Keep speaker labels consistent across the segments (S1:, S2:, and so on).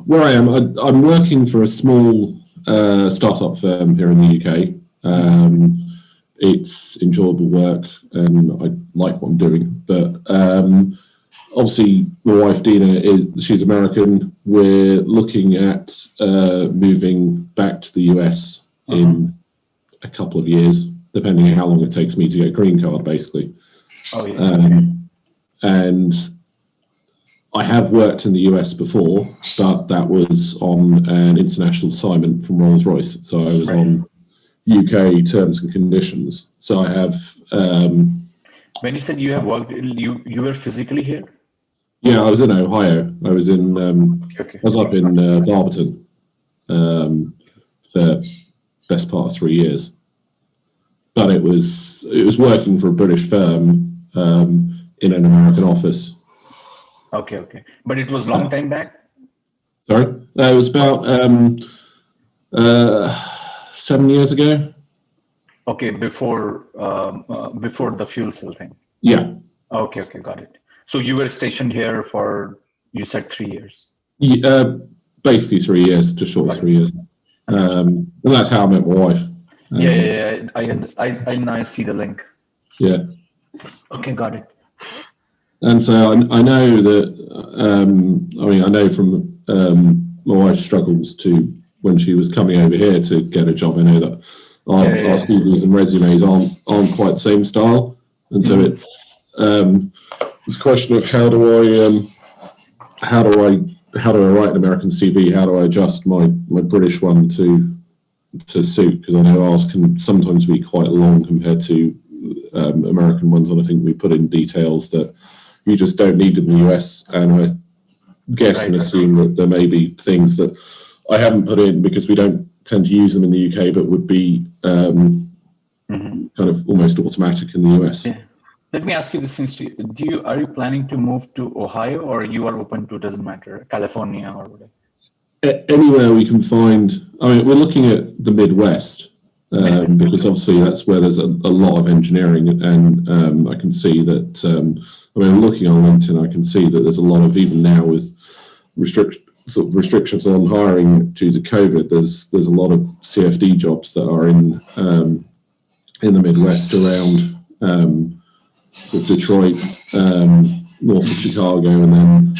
S1: where I am, I'm working for a small startup firm here in the UK. It's enjoyable work and I like what I'm doing. But obviously, my wife Dina she's American. We're looking at moving back to the US in a couple of years, depending on how long it takes me to get a green card, basically.
S2: Oh yeah.
S1: And I have worked in the US before, but that was on an international assignment from Rolls-Royce. So I was on UK terms and conditions. So I have.
S2: When you said you have worked, you were physically here?
S1: Yeah, I was in Ohio. I was in. I was up in Barberton for best part of 3 years. But it was working for a British firm in an American office.
S2: Okay. But it was long time back?
S1: Sorry? It was about 7 years ago.
S2: Okay, before the fuel cell thing.
S1: Yeah.
S2: Okay, got it. So you were stationed here for, you said 3 years?
S1: Basically 3 years, just short of 3 years. And that's how I met my wife.
S2: Yeah. I see the link.
S1: Yeah.
S2: Okay, got it.
S1: And so I know that, I know from my wife's struggles to when she was coming over here to get a job. I know that our CVs and resumes aren't quite the same style. And so it's a question of how do I write an American CV? How do I adjust my British one to suit? Because I know ours can sometimes be quite long compared to American ones, and I think we put in details that you just don't need in the US, and I guess and assume that there may be things that I haven't put in because we don't tend to use them in the UK, but would be kind of almost automatic in the US.
S2: Yeah. Let me ask you this: are you planning to move to Ohio, or you are open to, doesn't matter, California or whatever?
S1: Anywhere we can find. I mean, we're looking at the Midwest. Because obviously that's where there's a lot of engineering, and I can see that. Looking on LinkedIn, I can see that there's a lot of, even now with restrictions on hiring due to COVID. There's a lot of CFD jobs that are in the Midwest around sort of Detroit, north of Chicago, and then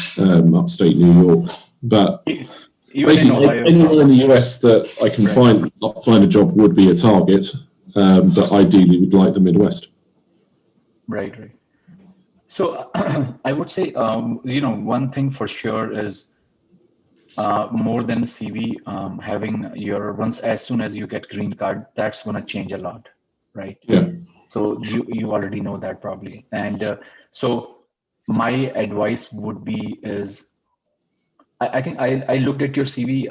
S1: upstate New York. But basically, anywhere in the US that I can find a job would be a target, but ideally would like the Midwest.
S2: Right. So I would say, one thing for sure is more than a CV, having once as soon as you get green card, that's going to change a lot, right?
S1: Yeah.
S2: So you already know that probably, and so my advice would be is. I think I looked at your CV.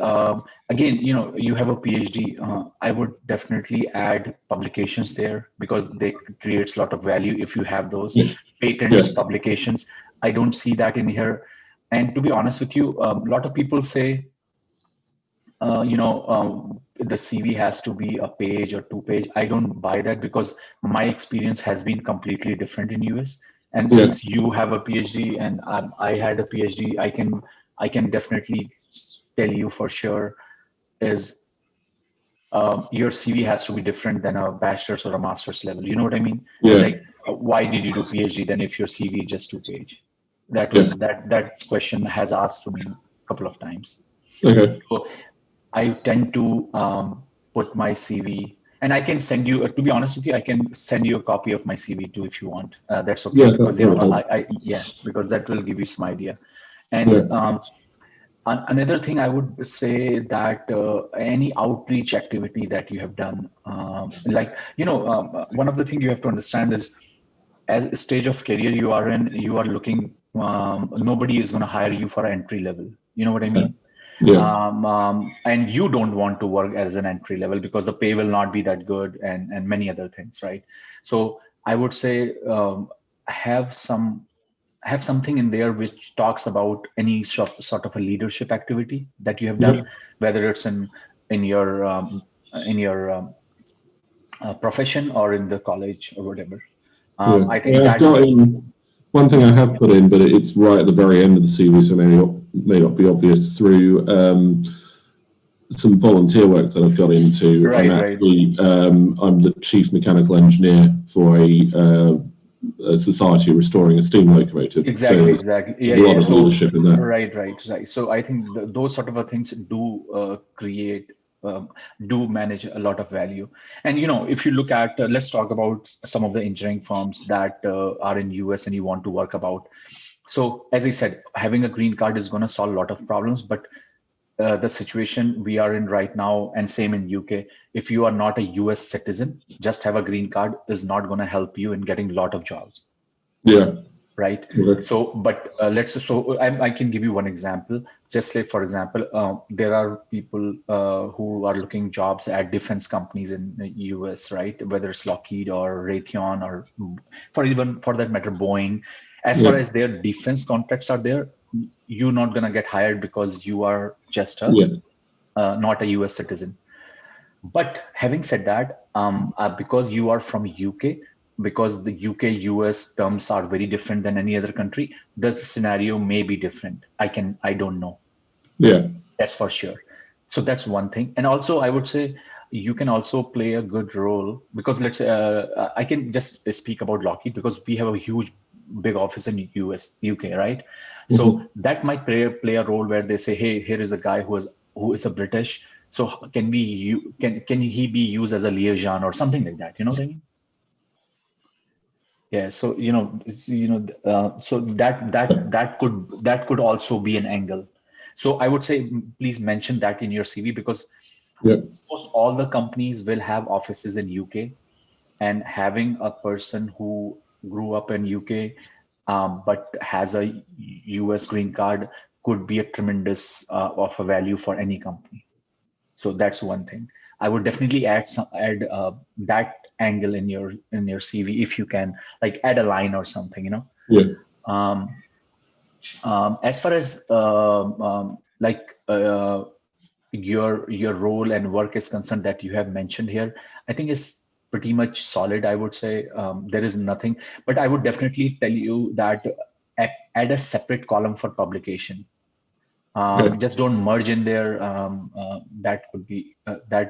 S2: Again, you have a PhD. I would definitely add publications there because they creates a lot of value if you have those patents, publications. I don't see that in here. And to be honest with you, a lot of people say, the CV has to be a page or 2 page. I don't buy that because my experience has been completely different in US. And since you have a PhD and I had a PhD, I can definitely tell you for sure is your CV has to be different than a bachelor's or a master's level. You know what I mean? Yeah. It's like, why did you do PhD then if your CV is just 2 page? That question has asked to me a couple of times.
S1: Okay.
S2: So I tend to put my CV, and I can send you. To be honest with you, I can send you a copy of my CV too if you want. That's okay. Because, because that will give you some idea. And another thing I would say that any outreach activity that you have done, one of the things you have to understand is as a stage of career you are in, you are looking, nobody is going to hire you for entry level. You know what I mean? Yeah. And you don't want to work as an entry level because the pay will not be that good and many other things, right? So I would say have something in there which talks about any sort of a leadership activity that you have done, whether it's in your profession or in the college or whatever. I think
S1: I've got one thing I have put in, but it's right at the very end of the CV, so maybe may not be obvious through some volunteer work that I've got into.
S2: Right,
S1: I'm the chief mechanical engineer for a society restoring a steam locomotive.
S2: Exactly.
S1: There's a lot of leadership in that.
S2: Right. So I think those sort of things do create, do manage a lot of value. And if you look at, let's talk about some of the engineering firms that are in US and you want to work about. So as I said, having a green card is going to solve a lot of problems, but the situation we are in right now, and same in UK, if you are not a US citizen, just have a green card is not going to help you in getting a lot of jobs.
S1: Yeah.
S2: Right.
S1: Okay.
S2: So, but I can give you one example. Just say, for example, there are people who are looking jobs at defense companies in the US, right? Whether it's Lockheed or Raytheon or for that matter, Boeing. As far as their defense contracts are there, you're not going to get hired because you are just not a US citizen. But having said that, because you are from UK, because the UK US terms are very different than any other country, the scenario may be different. I don't know.
S1: Yeah.
S2: That's for sure. So that's one thing. And also, I would say you can also play a good role because I can just speak about Lockheed because we have a huge, big office in UK, right? So that might play a role where they say, hey, here is a guy who is a British. So can he be used as a liaison or something like that? You know what I mean? Yeah. So so that could also be an angle. So I would say please mention that in your CV because almost all the companies will have offices in UK, and having a person who grew up in UK but has a US green card could be a tremendous of a value for any company. So that's one thing. I would definitely add that angle in your CV if you can, like add a line or something.
S1: Yeah.
S2: As far as your role and work is concerned that you have mentioned here, I think is pretty much solid. I would say there is nothing, but I would definitely tell you that add a separate column for publication. Just don't merge in there. That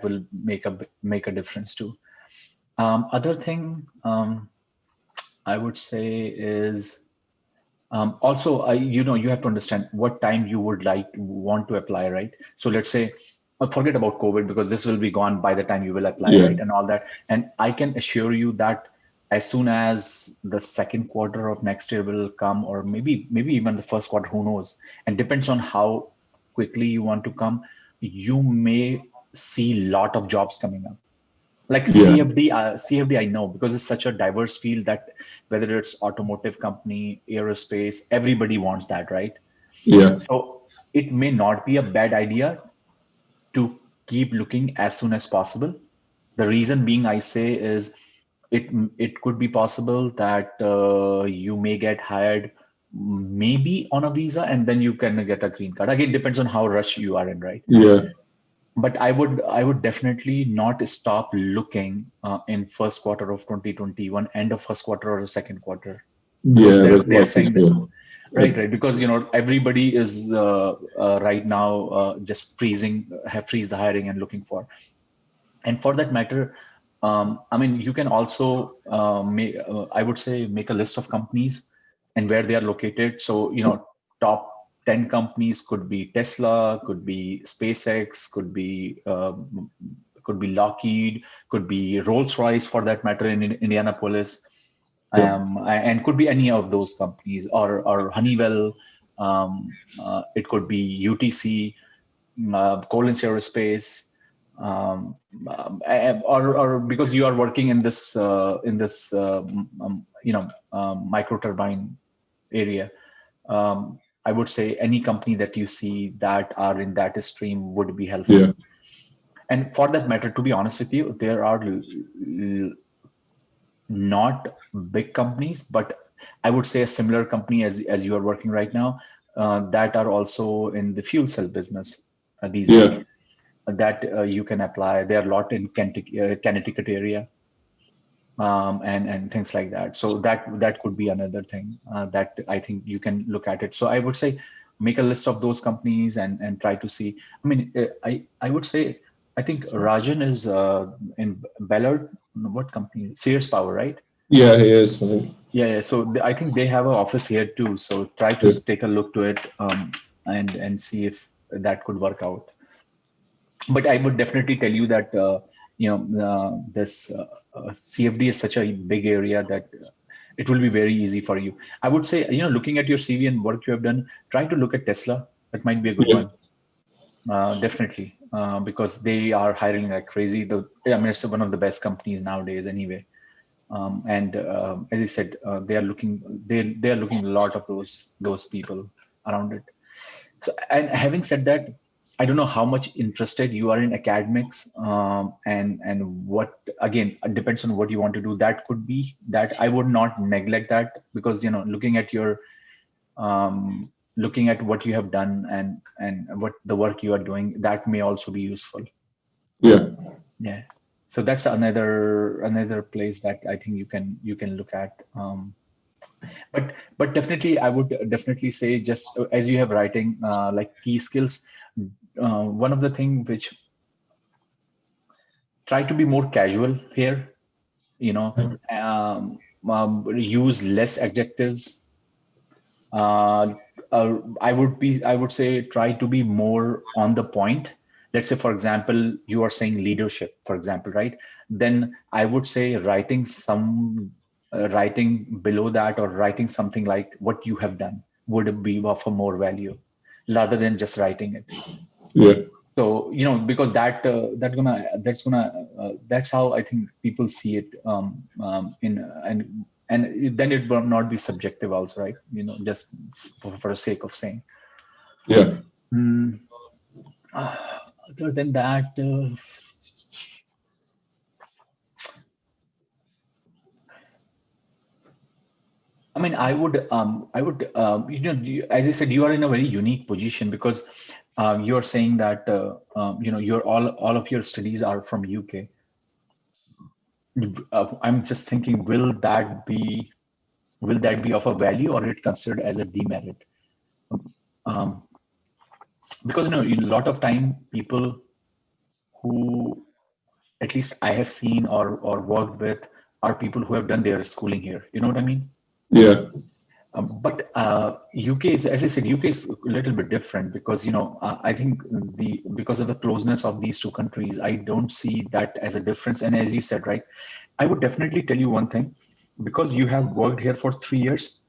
S2: will make a difference too. Other thing I would say is also you have to understand what time you would want to apply, right? So let's say forget about COVID because this will be gone by the time you will apply, right? And all that. And I can assure you that as soon as the second quarter of next year will come, or maybe even the first quarter, who knows? And depends on how quickly you want to come, you may see a lot of jobs coming up. Like CFD, I know because it's such a diverse field that whether it's automotive company, aerospace, everybody wants that, right?
S1: Yeah.
S2: So it may not be a bad idea to keep looking as soon as possible. The reason being, I say, is it could be possible that you may get hired maybe on a visa and then you can get a green card. Again, depends on how rush you are in, right?
S1: Yeah.
S2: But I would definitely not stop looking in first quarter of 2021, end of first quarter or second quarter, because they're saying that, right, because everybody is right now just freeze the hiring and looking for. And for that matter, I mean, you can also I would say make a list of companies and where they are located. So top 10 companies could be Tesla, could be SpaceX, could be Lockheed, could be Rolls-Royce for that matter in Indianapolis, and could be any of those companies, or Honeywell. It could be UTC, Collins Aerospace, or because you are working in this micro turbine area. I would say any company that you see that are in that stream would be helpful.
S1: Yeah.
S2: And for that matter, to be honest with you, there are not big companies, but I would say a similar company as you are working right now that are also in the fuel cell business these days that you can apply. There are a lot in Connecticut area and things like that. So that could be another thing that I think you can look at it. So I would say make a list of those companies and try to see. I mean, I would say, I think Rajan is in Ballard. What company? Sears Power, right?
S1: Yeah, he is. I think.
S2: Yeah. So I think they have an office here too. So try to
S1: Yeah.
S2: take a look to it, and see if that could work out. But I would definitely tell you that this CFD is such a big area that it will be very easy for you. I would say, looking at your CV and work you have done, try to look at Tesla. That might be a good
S1: Yeah.
S2: one. Definitely, because they are hiring like crazy. I mean, it's one of the best companies nowadays, anyway. And as I said, they are looking a lot of those people around it. So, and having said that, I don't know how much interested you are in academics, and what, again, it depends on what you want to do. That could be that I would not neglect that, because looking at what you have done and what the work you are doing, that may also be useful.
S1: Yeah.
S2: Yeah. So that's another place that I think you can look at. But definitely, I would definitely say, just as you have writing like key skills, one of the thing which, try to be more casual here, you know use less adjectives. I would say, try to be more on the point. Let's say, for example, you are saying leadership, for example, right? Then I would say writing below that, or writing something like what you have done, would be of a more value, rather than just writing it.
S1: Yeah.
S2: So, because that's how I think people see it, in and then it will not be subjective also, right? Just for the sake of saying.
S1: Yeah.
S2: Mm, other than that, I mean, as I said, you are in a very unique position, because you are saying that your all of your studies are from UK. I'm just thinking, will that be of a value, or it considered as a demerit? Um, because a lot of time, people who, at least I have seen or worked with, are people who have done their schooling here. You know what I mean?
S1: Yeah.
S2: But UK is, as I said, UK is a little bit different, because I think because of the closeness of these two countries, I don't see that as a difference. And as you said, right, I would definitely tell you one thing, because you have worked here for 3 years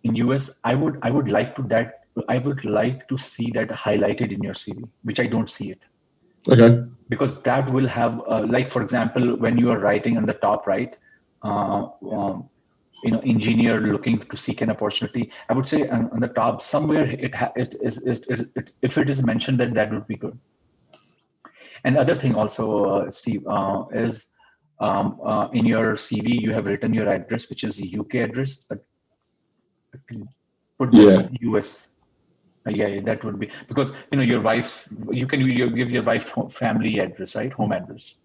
S2: in US. I would like to see that highlighted in your CV, which I don't see it.
S1: Okay.
S2: Because that will have, like, for example, when you are writing on the top right, engineer looking to seek an opportunity, I would say on the top somewhere, if it is mentioned, that would be good. And other thing also, Steve, is in your CV you have written your address, which is UK address, but put
S1: Yeah.
S2: this US. Yeah, that would be, because your wife, you can give your wife family address, right? Home address.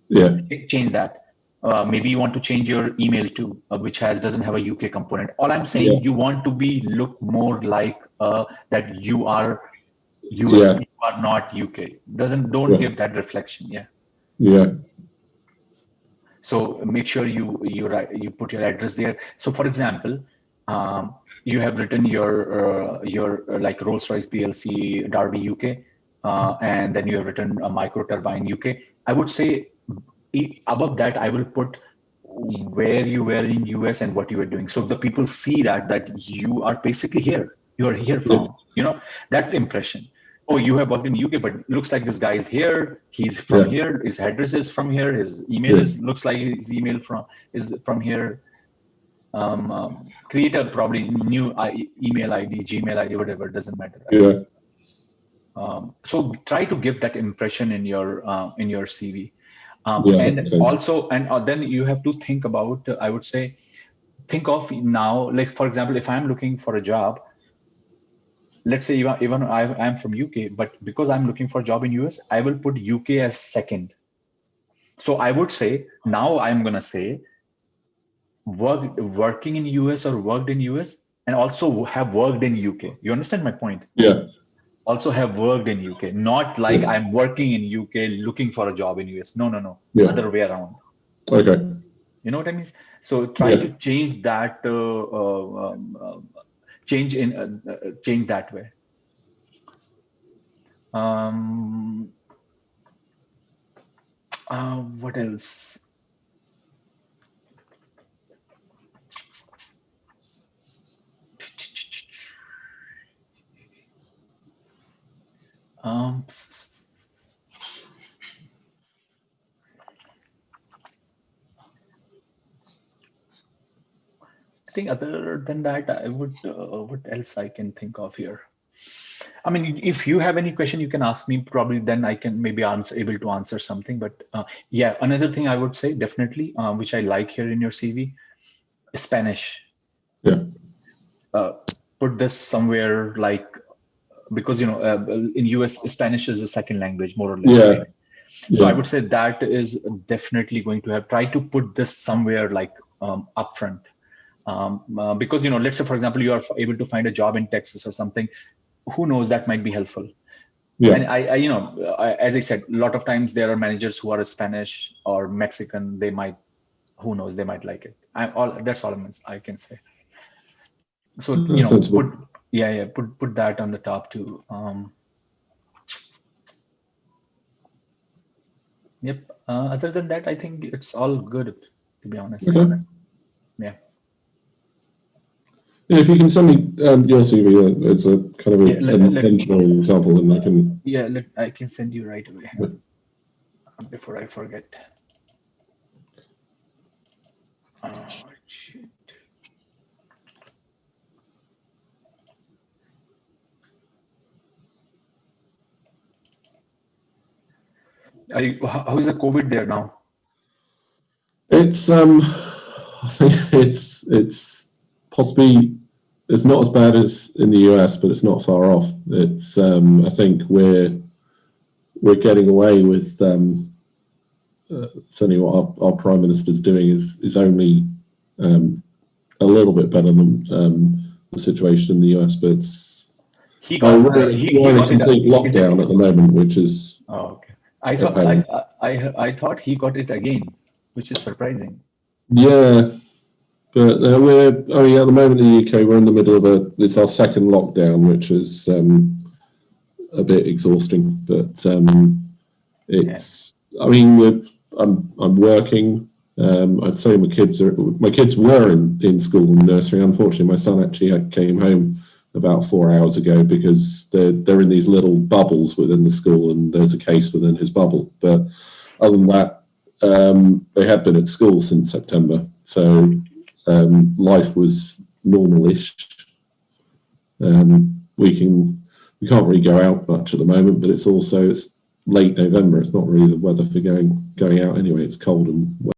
S1: Yeah.
S2: Change that. Maybe you want to change your email too, which doesn't have a UK component. All I'm
S1: Yeah.
S2: saying, you want to look more like that you are US,
S1: Yeah.
S2: you are not UK. Don't
S1: Yeah.
S2: give that reflection. Yeah.
S1: Yeah.
S2: So make sure you put your address there. So, for example, you have written your like Rolls-Royce PLC Derby UK, and then you have written a micro turbine UK. I would say, above that, I will put where you were in US and what you were doing, so the people see that you are basically here. You are here
S1: Yeah.
S2: from that impression. Oh, you have worked in UK, but looks like this guy is here. He's from
S1: Yeah.
S2: here. His address is from here. His email
S1: Yeah.
S2: looks like his email is from here. Create a probably new email ID, Gmail ID, whatever. Doesn't matter, I
S1: Yeah.
S2: guess. So try to give that impression in your CV.
S1: Yeah.
S2: And
S1: 100%.
S2: also, and then you have to think about, I would say, think of now, like, for example, if I'm looking for a job, let's say, even I'm from UK, but because I'm looking for a job in US, I will put UK as second. So I would say, now I'm going to say, working in US or worked in US, and also have worked in UK. You understand my point?
S1: Yeah.
S2: Also have worked in UK, not like
S1: Yeah.
S2: I'm working in UK looking for a job in US. No.
S1: Yeah.
S2: Other way around.
S1: Okay.
S2: You know what I mean? So try
S1: Yeah.
S2: to change that, change that way. What else? Um, I think other than that, I would, what else I can think of here? I mean, if you have any question, you can ask me. Probably then I can maybe able to answer something. But yeah, another thing I would say definitely, which I like here in your CV, Spanish.
S1: Yeah.
S2: Put this somewhere like, because in US Spanish is a second language more or less,
S1: Yeah.
S2: right? So I would say that is definitely going to have, try to put this somewhere like upfront. Because let's say for example you are able to find a job in Texas or something, who knows, that might be helpful.
S1: Yeah.
S2: And as I said, a lot of times there are managers who are Spanish or Mexican. They might, who knows, they might like it. That's all I can say. So
S1: Sensible.
S2: put that on the top too. Yep. Other than that, I think it's all good, to be honest.
S1: Okay.
S2: Yeah.
S1: Yeah, if you can send me your CV, it's a kind of an intentional example, and I can.
S2: Yeah, I can send you right away before I forget. Oh, shit. How is the COVID there now?
S1: It's I think it's possibly, it's not as bad as in the US, but it's not far off. It's I think we're getting away with certainly what our prime minister's doing is only a little bit better than the situation in the US, but it's we're in a complete lockdown at the moment, which is.
S2: Oh, okay. I thought he got it again, which is surprising.
S1: Yeah, but I mean, at the moment in the UK, we're in the middle of it's our second lockdown, which is a bit exhausting. But it's, I mean, I'm working. I'd say my kids were in school and nursery. Unfortunately, my son actually came home about 4 hours ago because they're in these little bubbles within the school, and there's a case within his bubble. But other than that, they had been at school since September, so life was normal-ish. We can't really go out much at the moment, but it's late November. It's not really the weather for going out anyway. It's cold and